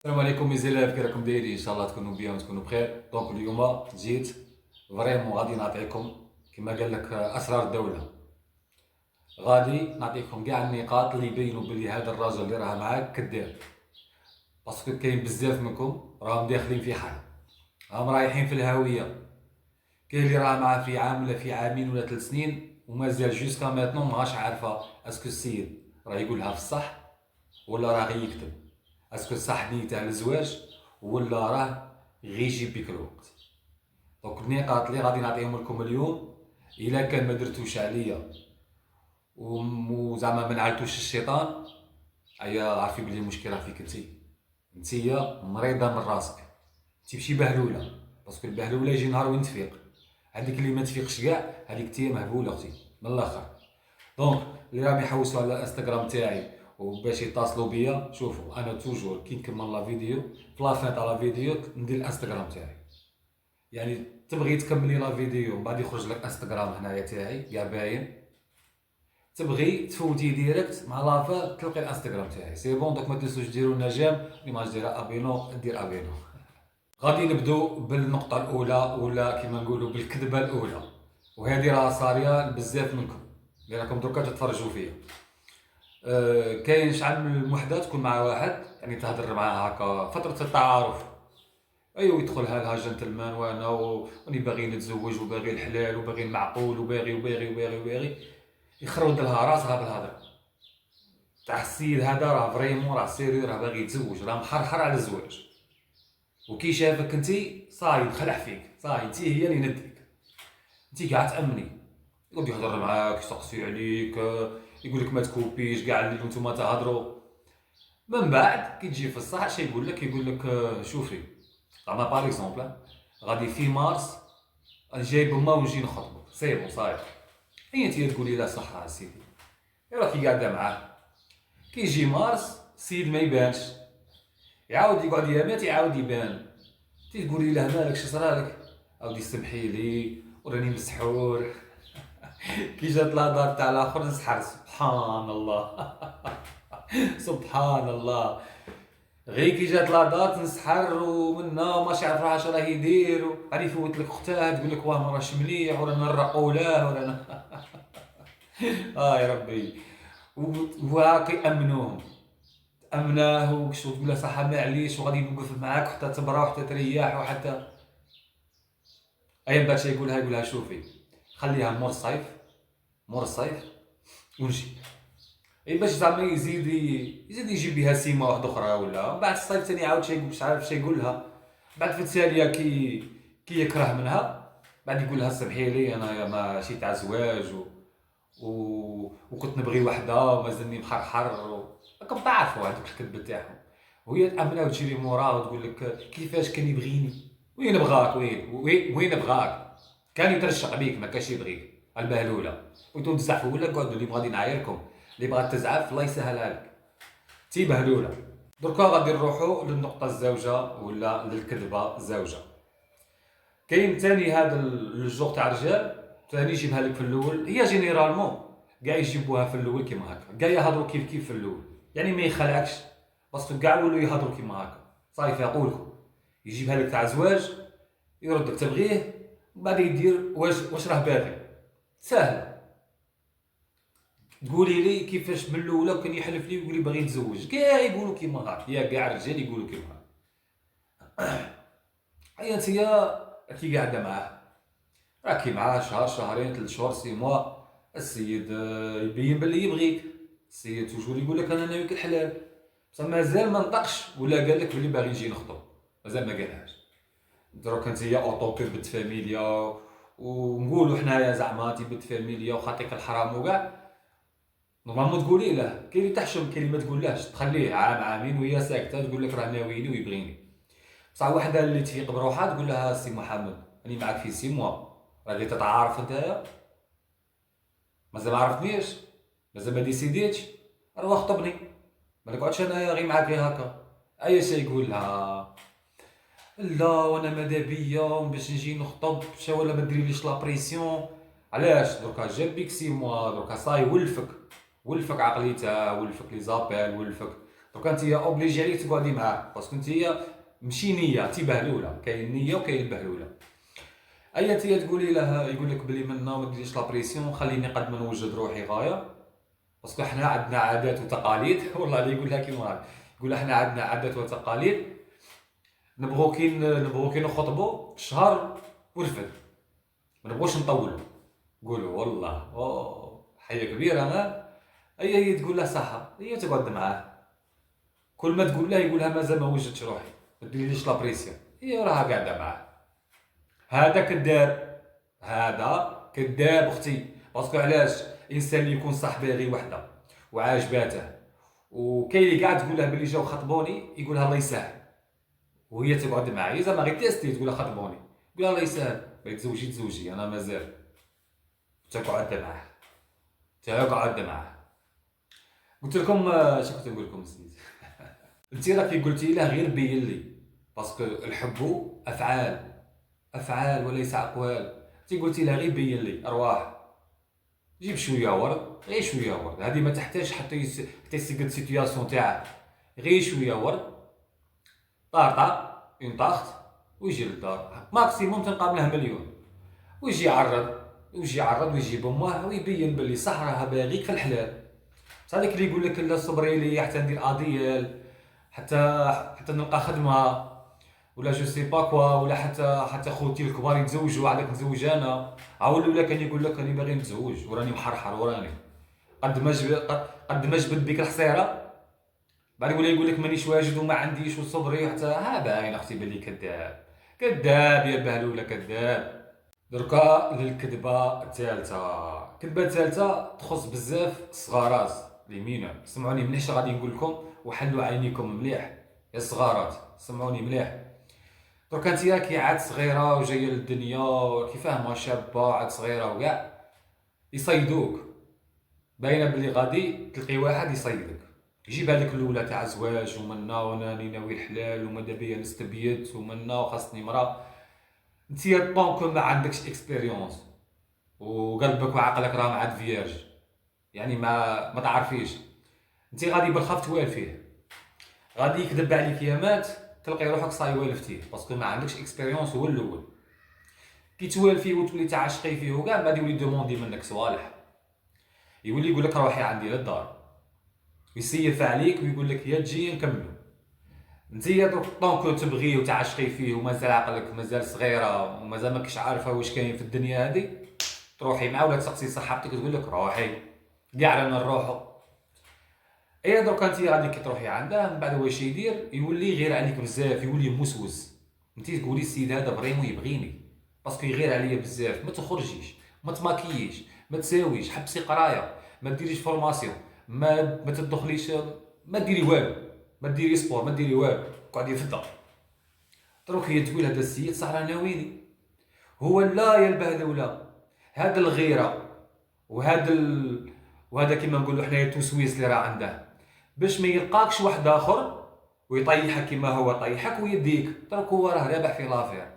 السلام عليكم ميزيلاف، كي راكم دايرين؟ ان شاء الله تكونوا بيان وتكونوا بخير. دونك اليوم جيت فريمون غادي نعطيكم كما قال لك اسرار الدوله. غادي نعطيكم كاع النقاط اللي يبينوا بلي هذا الراجل اللي راه معاك كذاب. باسكو كاين بزاف منكم راهم داخلين في حال، راهم رايحين في الهاويه. كاين اللي راه معاه في عام ولا في عامين ولا 3 سنين ومازال جوسكا ماتنون ماهاش عارفه اسكو السيد راه يقولها في الصح ولا راه غير يكذب، اسكو صح نيته على الزواج ولا راه غير يجيب بك الوقت. دونك النقاط اللي غادي نعطيهم لكم اليوم، الا كان ما درتوش عليا وزعما ما نعلتوش الشيطان، ايا عارفين بلي المشكل راه فيك انتيا مريضه من راسك. انتي ماشي بهلوله، باسكو البهلوله يجي نهار وين تفيق. هذيك اللي ما تفيقش كاع هذيك انتيا مهبوله اختي من الاخر. دونك اللي راهم يحوسوا على الانستغرام تاعي وباش يتصلوا بيا، شوفوا انا توجور كي نكمل لا فيديو في لافين تاع لا فيديو ندير الانستغرام تاعي. يعني تبغي تكملي لا فيديو ومن بعد يخرج لك انستغرام هنايا تاعي كاع باين، تبغي تفوتي ديريكت مع لافا تلقي الانستغرام تاعي سي بون. دوك ما تنسوش ديروا لنا جيم، اللي ما دير ابينو دير ابينو. غادي نبدو بالنقطة الأولى ولا كيما نقولوا بالكذبة الأولى، وهذه راه صارية بزاف منكم اللي راكم دركا تتفرجوا فيا. كاين شحال من وحدة تكون مع واحد يعني تهضر معاه هكا فترة التعارف، ايوا يدخلها لها جنتلمان وانا وراني باغي نتزوج وباغي الحلال وباغي المعقول وباغي وباغي وباغي وباغي، يخرج لها راسها بالهضره تاع السيد هذا راه فريمون راه سيريو راه باغي يتزوج راه محرحر على الزواج. وكي شافك انتي صاي دخلع فيك صاي انتي هي اللي نديك، انتي كاع تامني. يقعد يهضر معاك يسقسي عليك، يقول لك ما تكوبيش كاع اللي نتوما تهضروا. من بعد كي تجي في الصح اش يقول لك؟ يقول لك شوفي زعما باغ اكزومبل غادي في مارس جايب ما ونجي نخطبك سي بون صاير. هي انت تقولي لا صح راه سيدي راكي قاعده معاه، كي يجي مارس السيد ما يبانش، يعاود يقعد يامات يعاود يبان. تي تقولي له مالك شو صرالك؟ اودي سمحي لي وراني مسحور. كي جات لاطار تاع الاخر نسحر سبحان الله. سبحان الله. غير كي جات لا دات نسحر ومنا وماشي عارف راح راه يدير غادي يفوت لك اختها تقول لك واه ما راهش مليح ولا نرقوا له ولا يا ربي. وهاك يامنوهم، امناه وكشو تقول له صح معليش وغادي نوقف معاك حتى تبرا وحتى تريح وحتى ايا باش يقولها شوفي خليها مور الصيف، مور الصيف ونجي. اي باش زعما يزيد يجيب بها سيمه واحده اخرى ولا بعد الصيف ثاني عاود شي مش عارف شي يقولها. بعد في التاليه كي يكره منها بعد يقول لها سمحي لي انا ماشي تاع زواج وكنت نبغي وحده ومازلني محرحر راكم تعرفوا هذوك الكذب تاعهم. وهي تامنها وتجي لي موراه وتقول لك كيفاش كان يبغيني. وين بغاك؟ وين بغاك؟ كان يترشق بيك ما كانش يبغيك البهلوله. وانتم تزعفوا ولا قعدوا اللي غادي نعايركم اللي بغات تزعف الله يسهلها لك تي بهلوله. دركا غادي نروحوا للنقطه الزوجه ولا للكذبه الزوجه. كاين ثاني هذا الجوغ تاع رجال ثاني يجيبها لك في الاول، هي جينيرالمون كاع يجيبوها في الاول كيما هكا كاع يهضروا كيف في الاول، يعني ما يخلعكش باسكو كاع ولو يهضروا كيما هكا صاي فيقولكم. يجيبها لك تاع زواج يردك تبغيه وبعد يدير واش راه باغي ساهل. تقولي لي كيفاش من الاولى كان يحلف لي ويقول لي باغي يتزوج كاع يقولوا كيما هكا، يا كاع الرجال يقولوا كيما هكا. هيا انتيا كي قاعده معاه راكي معاه شهر شهرين 3 شهور 6 موا، السيد يبين باللي يبغيك، السيد توجور يقول لك انا ناويك الحلال، بصح مازال ما نطقش ولا قال لك بلي باغي نجي نخطب، مازال ما قالهاش. دروك انتيا اوطو تبت فاميليا ونقولوا حنايا زعما تبت فاميليا وخاطيك الحرام وكاع، نورمالمون تقولي له. كاين اللي تحشم كاين اللي ما تقولهاش تخليه عام عامين وهي ساكته تقول لك راه ناويني ويبغيني. بصح وحده اللي تفيق بروحها تقول لها سي محمد راني معاك في 6 موا، غادي تتعارف نتايا مازال ما عرفتنيش مازال ما ديسيديتش راه خطبني ما نقعدش انايا غير معاك غير هكا. اي شيء يقول لها لا وانا ماذا بيا باش نجي نخطب شا ولا ما ديريليش لا بريسيون. علاش دركا جاب بيك 6 موا دركا صاي ولفك عقليتها ولفك لي زابيل ولفك دوكا انت اوبليجي عليك تقعدي معاه، باسكو انت ماشي نيه، انت بهلوله، كاين نيه وكاين البهلوله. اي انت تقولي له يقول لك بلي منا ما ديريش لا بريسيون، خليني قد ما نوجد روحي غايه، باسكو حنا عندنا عادات وتقاليد والله اللي يقول لها كيما هاك، يقول حنا عندنا عادات وتقاليد، نبغو كي نخطبوا شهر ورفد، ما نبغوش نطولوا. قولوا والله حيه كبيره ها. هي تقول له صح، هي تقعد معاه، كل ما تقول له يقولها مازال ما وجدتش روحي، ما ديريليش لا بريسيون، هي راها قاعده معاه. هذا كذاب، هذا كذاب اختي. باسكو علاش؟ انسان اللي يكون صاحبه غير وحده وعاجباته، وكاين اللي قاعد تقول له بلي جاو خطبوني، يقولها الله يسهل، وهي تقعد معاه، هي زعما غير تيستي، تقول لها خطبوني، يقولها الله يسهل، بغيت تزوجي انا مازال. تقعد معاه، تقعد معاه. قلت لكم اش كنت نقول لكم نسيت. انت راكي قلتي له غير بين لي، باسكو الحب افعال، افعال وليس اقوال. انت قلتي له غير بين لي ارواح، جيب شويه ورد، غير شويه ورد، هذه ما تحتاج حتى يسقط سيتوياسيون تاعك، غير شويه ورد، طارطا اون طاخت، ويجي للدار ماكسيموم تنقابله مليون، ويجي يعرض ويجي بامه ويبين بلي صح راها باغيك في الحلال. هذاك اللي يقول لك لا صبري لي حتى ندير اديال، حتى نلقى خدمه، ولا جو سي با كوا، ولا حتى خوتي الكبار يتزوجوا عادك نتزوج انا. عاود ولا كان يقول لك راني باغي نتزوج وراني محرحر وراني قد ما جبد بك الحصيره، بعد يقول لك مانيش واجد وما عنديش وصبري، وحتى ها باين اختي بلي كذاب، كذاب يا بهلوله كذاب. دركا للكذبه الثالثه، الكذبه الثالثه تخص بزاف الصغارات لي مينور. سمعوني مليح اش غادي نقول لكم، وحلوا عينيكم مليح يا صغارات، سمعوني مليح. دركا انتيا كي عاد صغيره وجايه للدنيا، كي فاهمه شابه عاد صغيره وكاع، يصيدوك، باينه بلي غادي تلقي واحد يصيدك، يجيب هذيك الاولى تاع الزواج، ومنا وراني ناوي الحلال، وماذا بيا نستبيت، ومنا وخاصني مرا. انتيا طونكو ما عندكش اكسبيريونس، وقلبك وعقلك راه عاد فيرج، يعني ما تعرفيش، انتي غادي بالخف توالفيه، غادي يكذب عليك يا مات، تلقي روحك صاي والفتيه، باسكو ما عندكش اكسبيريونس هو الاول. كي توالفيه وتولي تعشقي فيه وكاع، بعد يولي دوموندي منك صوالح، يولي يقول لك روحي عندي للدار، يسيف عليك ويقول لك يا تجي نكملوا. انتيا دوك طونكو تبغيه وتعشقي فيه، ومازال عقلك مازال صغيره، ومازال ماكش عارفه واش كاين في الدنيا هذه، تروحي معاه ولا تسقسي صاحبتك تقول لك روحي كاع رانا نروحو. ايا درك انت غادي كي تروحي عنده، من بعد واش يدير؟ يولي يغير عليك بزاف، يولي موسوس، انت تقولي السيد هذا فريمون يبغيني، باسكو يغير عليا بزاف. ما تخرجيش، ما تماكييش، ما تساويش، حبسي قرايه، ما ديريش فورماسيون، ما تدخليش، ما ديري والو، ما ديري سبور، ما ديري والو، قعدي في الدار. دروك هي تقول هذا السيد صح راه ناويني، هو لا يا البهذوله، هذا الغيره وهذا كيما نقولوا حنايا التوسويس اللي راه عنده، باش ما يلقاكش واحد اخر ويطيحك كيما هو طيحك ويديك. دروك هو راه رابح في لافير،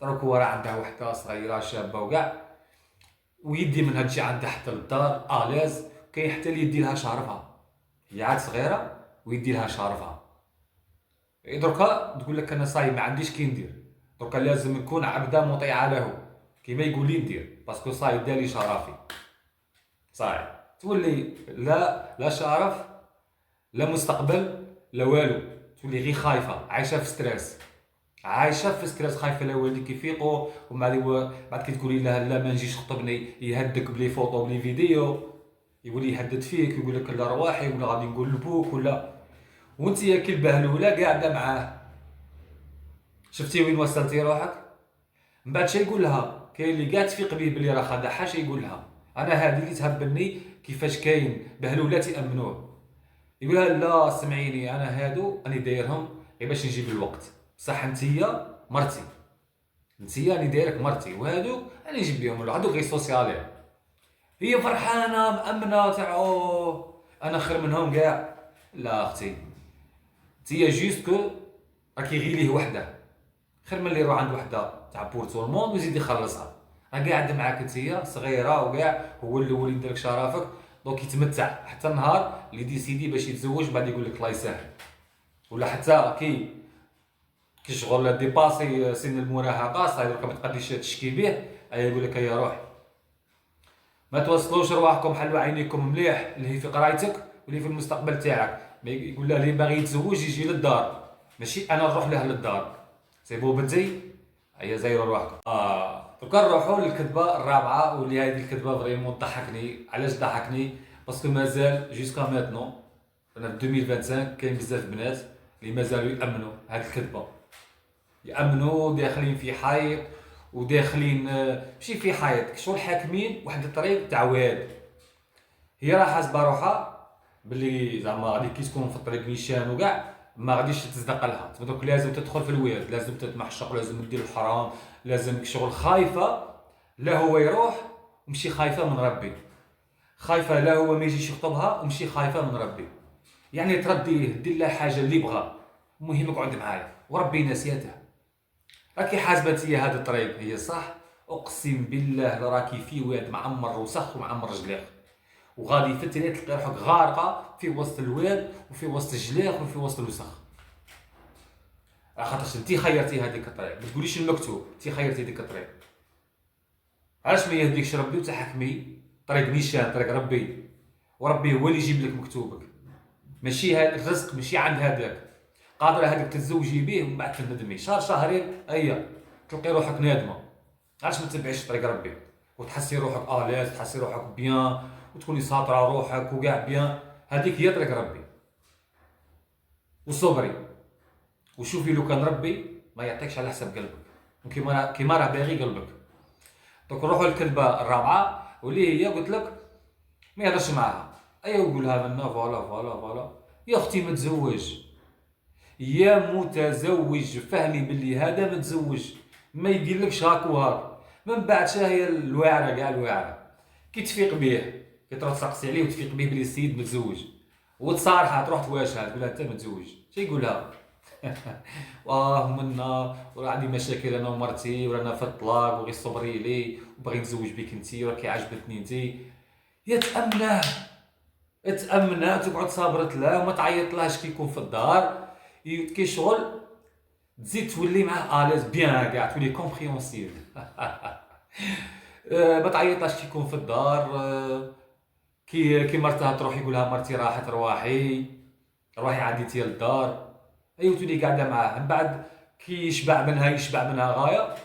دروك هو راه عنده وحده صغيره شابه وكاع، ويدي من هادشي عنده حتى للدار اليز، كاين حتى اللي يدي لها شارفها، هي عاد صغيره ويدي لها شارفها. دركا تقول لك انا صاي ما عنديش كي ندير، دركا لازم نكون عبده مطيعه له، كيما يقول لي ندير، باسكو صاي دالي شرفي، صاي تولي لا شرف، لا مستقبل، لا والو، تولي غير خايفه، عايشه في ستريس، خايفه لا والديك يفيقوا، بعد كي تقولي له لا ما نجيش خطبني، يهدك بلي فوطو بلي فيديو، يولي يهدد فيك، يقول لك لا رواحي، ولا غادي نقول لبوك، ولا وانت يا كي البهلوله قاعده معاه. شفتي وين وصلتي روحك؟ من بعد شي يقول لها، كاين اللي قاعد تفيق بيه بلي راه خدعها، شي يقول لها انا هذه اللي تهبلني كيفاش كاين بهلولات يامنوه، يقول لها لا سمعيني، انا هادو راني دايرهم غير باش نجيب الوقت، بصح نتيا مرتي، نتيا راني دايرك مرتي، وهادو راني نجيب بهم، هادو غير سوسيالين. هي فرحانه مامنه تاع انا خير منهم كاع. لا اختي، نتيا جوست كو راكي غير ليه وحده، خير من اللي يروح عند وحده تاع بور تو الموند ويزيد يخلصها، راه قاعد معاك نتيا صغيره وكاع، هو الاول يديرك شرفك، دونك يتمتع حتى النهار اللي ديسيدي باش يتزوج، بعد يقول لك الله يسهل. ولا حتى كي شغل ديباسي سن المراهقه صاير درك ما تقدريش تشكي به، يقول لك هيا روح. ما توصلوش رواحكم، حلوا عينيكم مليح اللي هي في قرايتك واللي في المستقبل تاعك. ما يقول له اللي باغي يتزوج يجي للدار، ماشي انا نروح له للدار. سي بو بنتي، هيا زيروا رواحكم. دوكا نروحوا للكذبه الرابعه، واللي هذه الكذبه فريمون ضحكني. علاش ضحكني؟ باسكو مازال جوسكا ماتنون انا في 2025 كاين بزاف بنات اللي مازالوا يامنوا هذه الكذبه، يامنوا داخلين في حيط وداخلين ماشي في حيط، شغل حاكمين واحد الطريق تاع واد. هي راه حاسبه روحها باللي زعما غادي كي تكون في الطريق نيشان وكاع ما غاديش تصدق لها، تبدوك لازم تدخل في الواد، لازم تتمحشق، لازم دير الحرام، لازم شغل خايفه لا هو يروح ومشي خايفه من ربي، خايفه لا هو ما يجيش يخطبها ومشي خايفه من ربي. يعني ترديه دير له حاجه اللي بغا، المهم اقعد معايا وربي ناسيته. راكي حاسبه هي هذا الطريق هي صح، اقسم بالله راكي في واد معمر وسخ ومعمر جلاخ، وغادي فترة تلقى روحك غارقه في وسط الواد وفي وسط الجلاخ وفي وسط الوسخ. خاطرش انت خيرتي هذيك الطريق، ما تقوليش المكتوب، انت خيرتي هذيك الطريق. علاش ما يهديكش ربي وتحكمي طريق نيشان، طريق ربي، وربي هو اللي يجيب لك مكتوبك، ماشي هذا الرزق ماشي عند هذاك. قادره هذاك تتزوجي به ومن بعد تندمي شهر شهرين هيا تلقي روحك نادمه. علاش ما تتبعيش طريق ربي وتحسي روحك الاز، تحسي روحك بيان وتكوني ساطره روحك وكاع بيان؟ هذيك هي طريق ربي. وصبري وشوفي لو كان ربي ما يعطيكش على حسب قلبك كيما راه باغي قلبك. دونك نروحوا للكذبه الرابعه، واللي هي قلت لك ما يهضرش معاها، ويقولها منا فوالا فوالا فوالا. يا اختي ما تزوج، يا متزوج فهمي باللي هذا متزوج، ما يديرلكش هاك وهاك. من بعد شا هي الواعره كاع الواعره، كي تفيق به كي تروح تسقسي عليه وتفيق به بلي السيد متزوج وتصارحها تروح تواجهها تقول لها انت متزوج، شي يقولها؟ منا وراه عندي مشاكل انا ومرتي ورانا في الطلاق وغير صبري لي وباغي نتزوج بك انتي وراكي عجبتني انتي. يا تامنه تقعد صابرت له وما تعيط لهاش كي يكون في الدار، كي شغل تزيد تولي معاه اليز بيان كاع تولي كومبريونسيف. ما تعيطلاش كي يكون في الدار، كي مرتها تروح يقولها مرتي راحت روحي عديتي للدار، تولي قاعده معاه. من بعد كي يشبع منها غايه،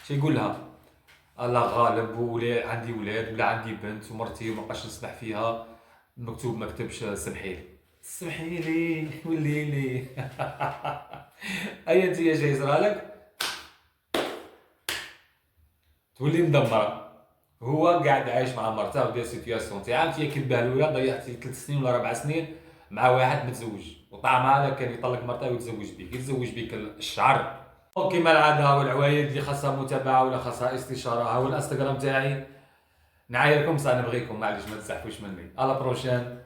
شي يقول لها؟ الله غالب، ولا عندي ولاد ولا عندي بنت ومرتي ومابقاش نسمح فيها، المكتوب ما كتبش سمحي لي ولي لي. انت يا جاي يصرالك تولي مدمره. هو قاعد عايش مع مرته وداير سيتياسيون تاعها، انت كي بهلوله ضيعتي 3 سنين ولا 4 سنين مع واحد متزوج، وطعم هذا كان يطلق مرته ويتزوج بك الشعر. كيما العاده والعوايد اللي خاصها متابعه ولا خاصها استشاره، ها هو الانستغرام تاعي. نعايركم صح نبغيكم، معليش ما تزحفوش مني. على بروشين.